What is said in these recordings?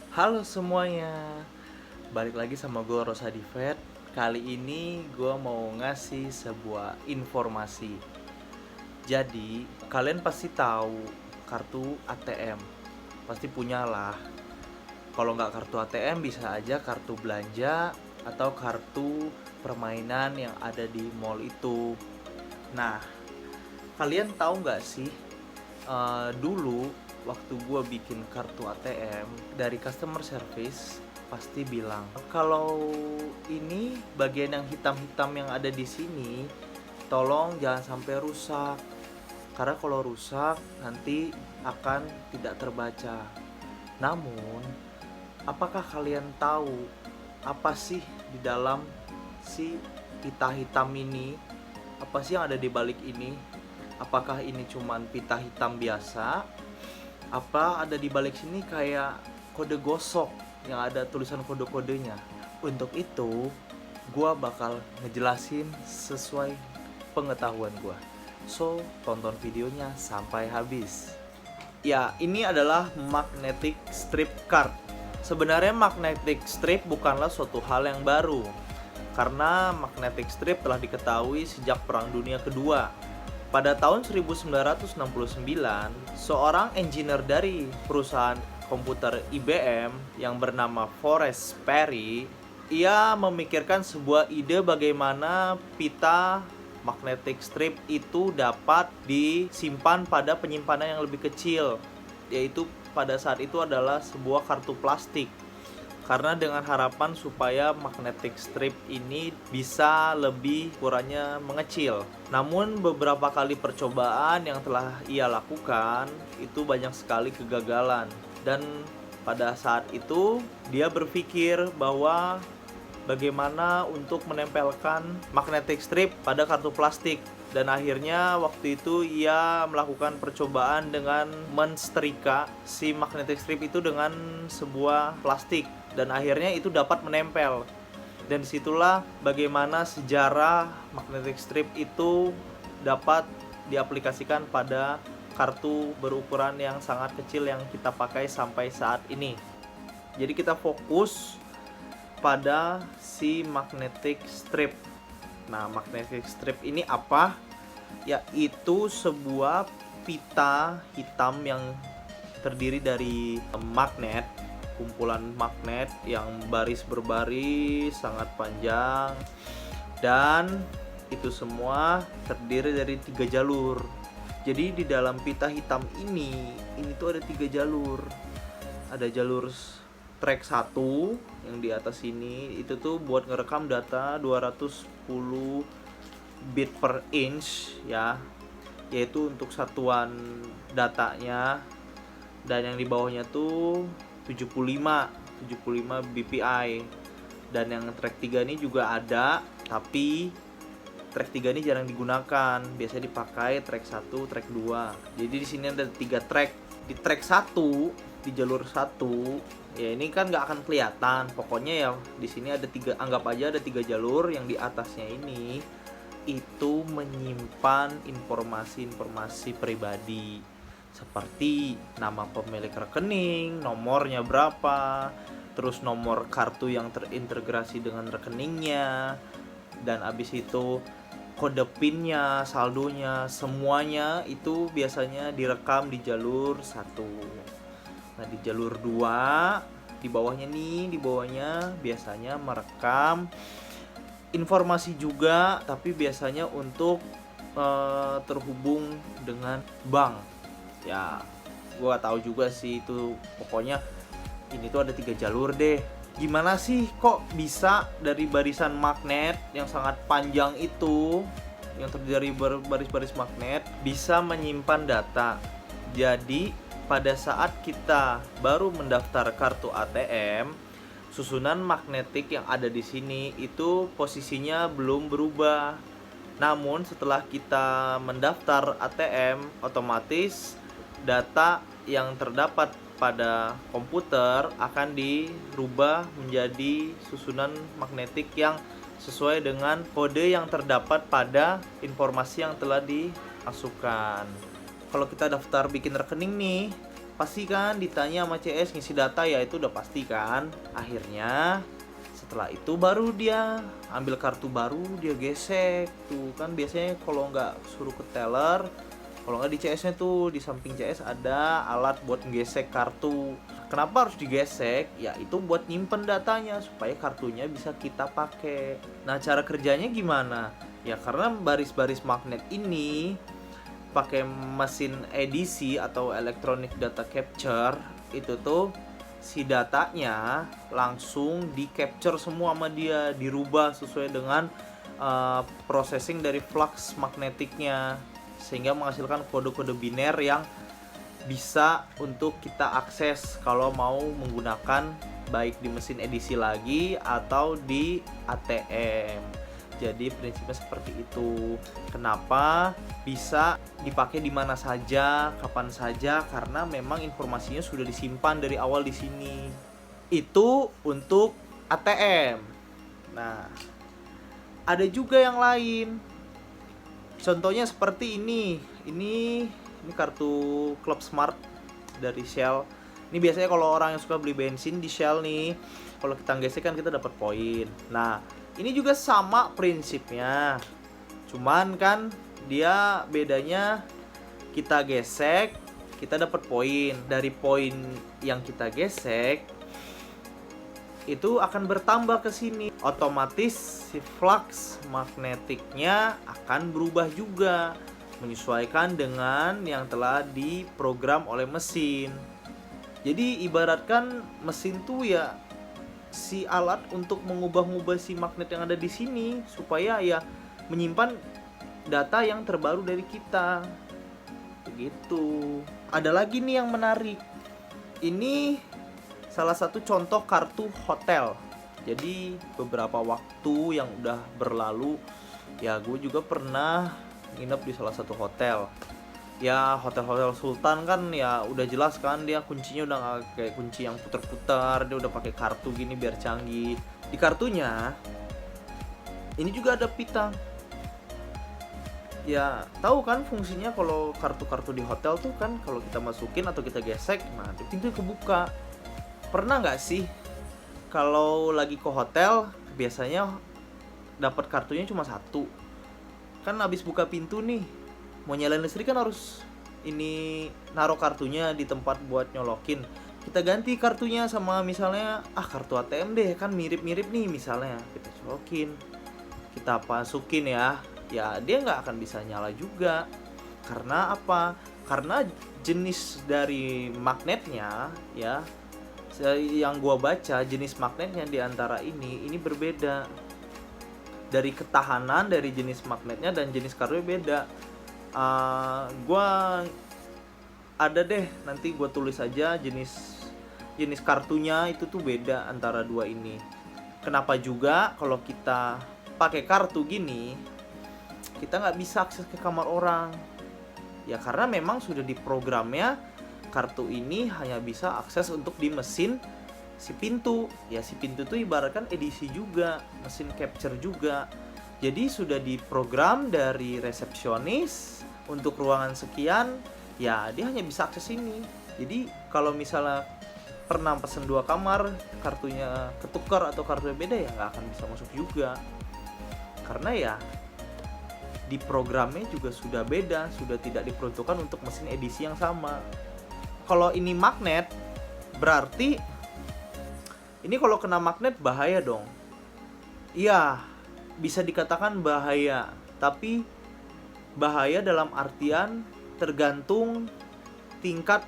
Halo semuanya, balik lagi sama gue Rosa Divet. Kali ini gue mau ngasih sebuah informasi. Jadi kalian pasti tahu kartu ATM, pasti punya lah. Kalau nggak kartu ATM bisa aja kartu belanja atau kartu permainan yang ada di mall itu. Nah, kalian tahu nggak sih, dulu waktu gue bikin kartu ATM dari customer service pasti bilang kalau ini bagian yang hitam-hitam yang ada di sini tolong jangan sampai rusak, karena kalau rusak nanti akan tidak terbaca. Namun apakah kalian tahu apa sih di dalam si pita hitam ini? Apa sih yang ada di balik ini? Apakah ini cuman pita hitam biasa? Apa ada di balik sini kayak kode gosok yang ada tulisan kode-kodenya? Untuk itu, gua bakal ngejelasin sesuai pengetahuan gua. So, tonton videonya sampai habis. Ya, ini adalah magnetic strip card. Sebenarnya magnetic strip bukanlah suatu hal yang baru, karena magnetic strip telah diketahui sejak Perang Dunia Kedua. Pada tahun 1969, seorang engineer dari perusahaan komputer IBM yang bernama Forrest Perry, ia memikirkan sebuah ide bagaimana pita magnetic strip itu dapat disimpan pada penyimpanan yang lebih kecil, yaitu pada saat itu adalah sebuah kartu plastik. Karena dengan harapan supaya magnetic strip ini bisa lebih ukurannya mengecil. Namun beberapa kali percobaan yang telah ia lakukan itu banyak sekali kegagalan. Dan pada saat itu dia berpikir bahwa bagaimana untuk menempelkan magnetic strip pada kartu plastik. Dan akhirnya waktu itu ia melakukan percobaan dengan mensetrika si magnetic strip itu dengan sebuah plastik, dan akhirnya itu dapat menempel. Dan disitulah bagaimana sejarah magnetic strip itu dapat diaplikasikan pada kartu berukuran yang sangat kecil yang kita pakai sampai saat ini. Jadi kita fokus pada si magnetic strip. Nah, magnetic strip ini apa? Yaitu sebuah pita hitam yang terdiri dari magnet, kumpulan magnet yang baris berbaris sangat panjang, dan itu semua terdiri dari 3 jalur. Jadi di dalam pita hitam ini tuh ada 3 jalur. Ada jalur track 1 yang di atas ini, itu tuh buat ngerekam data 210 bit per inch ya, yaitu untuk satuan datanya. Dan yang di bawahnya tuh 75 bpi. Dan yang track 3 ini juga ada, tapi track 3 ini jarang digunakan. Biasanya dipakai track 1, track 2. Jadi di sini ada 3 track. Di track 1, di jalur 1, ya ini kan nggak akan kelihatan. Pokoknya ya di sini ada 3, anggap aja ada 3 jalur. Yang di atasnya ini itu menyimpan informasi-informasi pribadi seperti nama pemilik rekening, nomornya berapa, terus nomor kartu yang terintegrasi dengan rekeningnya, dan abis itu kode PIN-nya, saldonya, semuanya itu biasanya direkam di jalur 1. Nah, di jalur 2, di bawahnya biasanya merekam informasi juga, tapi biasanya untuk terhubung dengan bank. Ya, gue gak tahu juga sih itu. Pokoknya ini tuh ada 3 jalur deh. Gimana sih kok bisa dari barisan magnet yang sangat panjang itu, yang terdiri dari baris-baris magnet, bisa menyimpan data? Jadi pada saat kita baru mendaftar kartu ATM, susunan magnetik yang ada di sini itu posisinya belum berubah. Namun setelah kita mendaftar ATM, otomatis data yang terdapat pada komputer akan dirubah menjadi susunan magnetik yang sesuai dengan kode yang terdapat pada informasi yang telah dimasukkan. Kalau kita daftar bikin rekening nih, pasti kan ditanya sama CS ngisi data, ya itu udah pasti kan. Akhirnya setelah itu baru dia ambil kartu baru, dia gesek tuh kan. Biasanya kalau nggak suruh ke teller, kalau nggak di CS nya tuh di samping CS ada alat buat gesek kartu. Kenapa harus digesek? Ya itu buat nyimpen datanya supaya kartunya bisa kita pakai. Nah, cara kerjanya gimana? Ya karena baris-baris magnet ini pakai mesin edisi atau electronic data capture, itu tuh si datanya langsung di capture semua sama dia, dirubah sesuai dengan processing dari flux magnetiknya, sehingga menghasilkan kode-kode biner yang bisa untuk kita akses kalau mau menggunakan baik di mesin edisi lagi atau di ATM. Jadi prinsipnya seperti itu. Kenapa bisa dipakai di mana saja, kapan saja? Karena memang informasinya sudah disimpan dari awal di sini. Itu untuk ATM. Nah, ada juga yang lain. Contohnya seperti ini. Ini kartu Club Smart dari Shell. Ini biasanya kalau orang yang suka beli bensin di Shell nih, kalau kita gesek kan kita dapat poin. Nah, ini juga sama prinsipnya. Cuman kan dia bedanya kita gesek, kita dapat poin. Dari poin yang kita gesek itu akan bertambah ke sini. Otomatis si flux magnetiknya akan berubah juga, menyesuaikan dengan yang telah diprogram oleh mesin. Jadi ibaratkan mesin tuh ya si alat untuk mengubah-ubah si magnet yang ada di sini supaya ya menyimpan data yang terbaru dari kita. Begitu. Ada lagi nih yang menarik. Ini salah satu contoh kartu hotel. Jadi beberapa waktu yang udah berlalu ya gue juga pernah nginep di salah satu hotel. Ya hotel-hotel Sultan kan ya udah jelas kan dia kuncinya udah gak kayak kunci yang putar-putar, dia udah pakai kartu gini biar canggih. Di kartunya ini juga ada pita. Ya tahu kan fungsinya kalau kartu-kartu di hotel tuh kan kalau kita masukin atau kita gesek, nah pintu kebuka. Pernah nggak sih kalau lagi ke hotel biasanya dapat kartunya cuma satu? Kan habis buka pintu nih, mau nyalain listrik kan harus ini naruh kartunya di tempat buat nyolokin. Kita ganti kartunya sama misalnya kartu ATM deh, kan mirip-mirip nih misalnya. Kita colokin, kita masukin ya dia nggak akan bisa nyala juga. Karena apa? Karena jenis dari magnetnya ya, yang gua baca jenis magnetnya di antara ini berbeda. Dari ketahanan dari jenis magnetnya dan jenis kartunya beda. Gua ada deh, nanti gua tulis aja jenis kartunya itu tuh beda antara dua ini. Kenapa juga kalau kita pakai kartu gini kita nggak bisa akses ke kamar orang? Ya karena memang sudah diprogramnya kartu ini hanya bisa akses untuk di mesin si pintu. Ya si pintu tuh ibaratkan edisi juga, mesin capture juga. Jadi sudah diprogram dari resepsionis untuk ruangan sekian, ya dia hanya bisa akses ini. Jadi kalau misalnya pernah pesen 2 kamar, kartunya ketukar atau kartunya beda ya nggak akan bisa masuk juga. Karena ya di programnya juga sudah beda, sudah tidak diperuntukkan untuk mesin edisi yang sama. Kalau ini magnet, berarti ini kalau kena magnet bahaya dong. Iya, bisa dikatakan bahaya, tapi bahaya dalam artian tergantung tingkat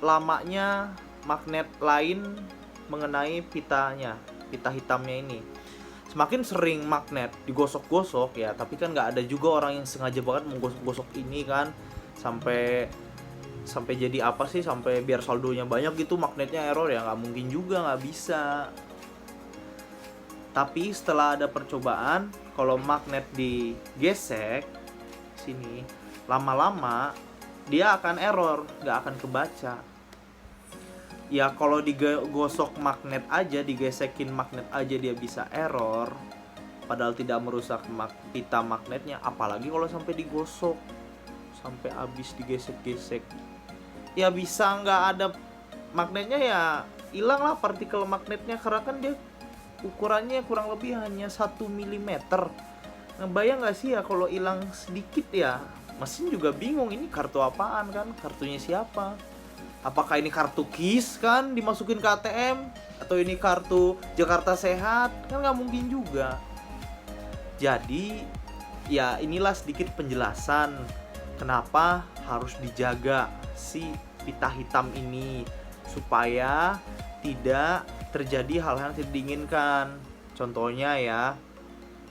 lamanya magnet lain mengenai pita hitamnya ini. Semakin sering magnet digosok-gosok ya, tapi kan nggak ada juga orang yang sengaja banget menggosok-gosok ini kan sampai jadi apa sih, sampai biar saldonya banyak gitu magnetnya error, ya nggak mungkin juga, nggak bisa. Tapi setelah ada percobaan, kalau magnet digesek sini, lama-lama dia akan error, nggak akan kebaca. Ya kalau digosok magnet aja, digesekin magnet aja dia bisa error, padahal tidak merusak pita magnetnya. Apalagi kalau sampai digosok, sampai habis digesek-gesek. ya bisa nggak ada magnetnya, ya hilang lah partikel magnetnya, karena kan dia ukurannya kurang lebih hanya 1 mm. Nah, bayang nggak sih ya kalau hilang sedikit ya, mesin juga bingung ini kartu apaan kan, kartunya siapa, apakah ini kartu KIS kan dimasukin ke ATM, atau ini kartu Jakarta Sehat, kan nggak mungkin juga. Jadi ya inilah sedikit penjelasan kenapa harus dijaga si pita hitam ini, supaya tidak terjadi hal-hal yang tidak diinginkan. Contohnya ya,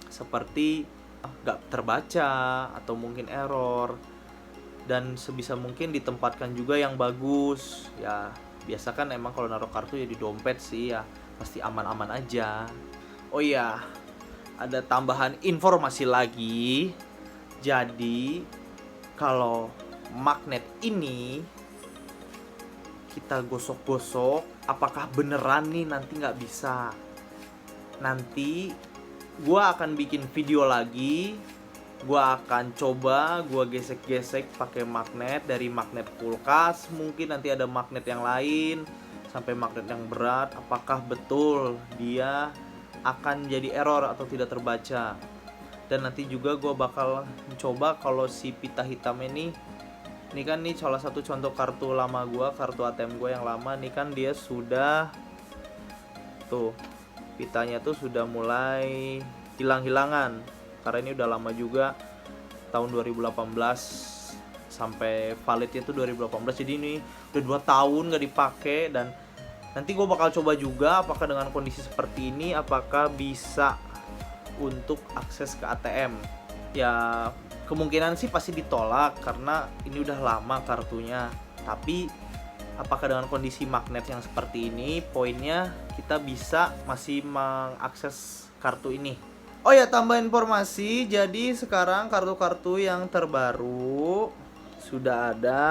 seperti nggak terbaca atau mungkin error. Dan sebisa mungkin ditempatkan juga yang bagus. Ya biasa kan emang kalau naruh kartu ya di dompet sih, ya pasti aman-aman aja. Oh iya, ada tambahan informasi lagi. Jadi kalau magnet ini kita gosok-gosok, apakah beneran nih nanti nggak bisa? Nanti gua akan bikin video lagi. Gua akan coba gua gesek-gesek pakai magnet, dari magnet kulkas, mungkin nanti ada magnet yang lain, sampai magnet yang berat. Apakah betul dia akan jadi error atau tidak terbaca? Dan nanti juga gua bakal mencoba kalau si pita hitam ini kan nih salah satu contoh kartu lama gua, kartu ATM gua yang lama nih kan, dia sudah tuh pitanya tuh sudah mulai hilang-hilangan, karena ini udah lama juga, tahun 2018 sampai validnya tuh 2018. Jadi ini udah 2 tahun gak dipakai. Dan nanti gue bakal coba juga apakah dengan kondisi seperti ini apakah bisa untuk akses ke ATM. Ya kemungkinan sih pasti ditolak karena ini udah lama kartunya. Tapi apakah dengan kondisi magnet yang seperti ini, poinnya kita bisa masih mengakses kartu ini. Oh ya, tambah informasi, jadi sekarang kartu-kartu yang terbaru sudah ada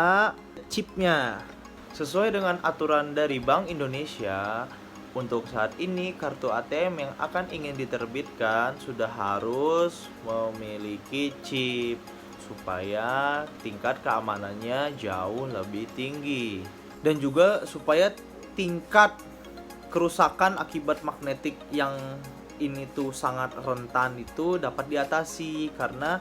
chipnya. Sesuai dengan aturan dari Bank Indonesia, untuk saat ini kartu ATM yang akan ingin diterbitkan sudah harus memiliki chip supaya tingkat keamanannya jauh lebih tinggi. Dan juga supaya tingkat kerusakan akibat magnetik yang ini tuh sangat rentan itu dapat diatasi karena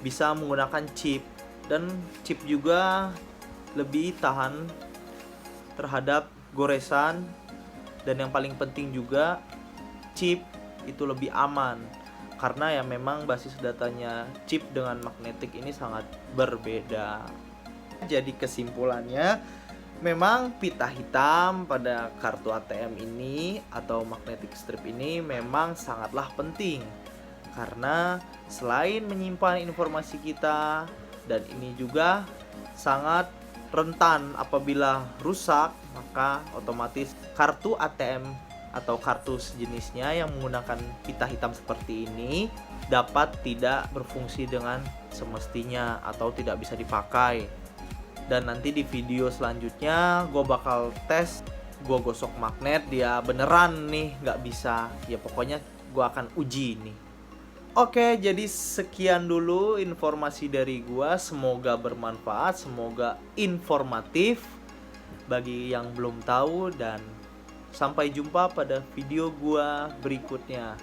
bisa menggunakan chip. Dan chip juga lebih tahan terhadap goresan. Dan yang paling penting juga, chip itu lebih aman karena ya memang basis datanya chip dengan magnetik ini sangat berbeda. Jadi kesimpulannya, memang pita hitam pada kartu ATM ini atau magnetic strip ini memang sangatlah penting, karena selain menyimpan informasi kita, dan ini juga sangat rentan apabila rusak, maka otomatis kartu ATM atau kartu sejenisnya yang menggunakan pita hitam seperti ini dapat tidak berfungsi dengan semestinya atau tidak bisa dipakai. Dan nanti di video selanjutnya gue bakal tes, gue gosok magnet dia beneran nih nggak bisa, ya pokoknya gue akan uji nih. Oke, jadi sekian dulu informasi dari gue, semoga bermanfaat, semoga informatif bagi yang belum tahu, dan sampai jumpa pada video gue berikutnya.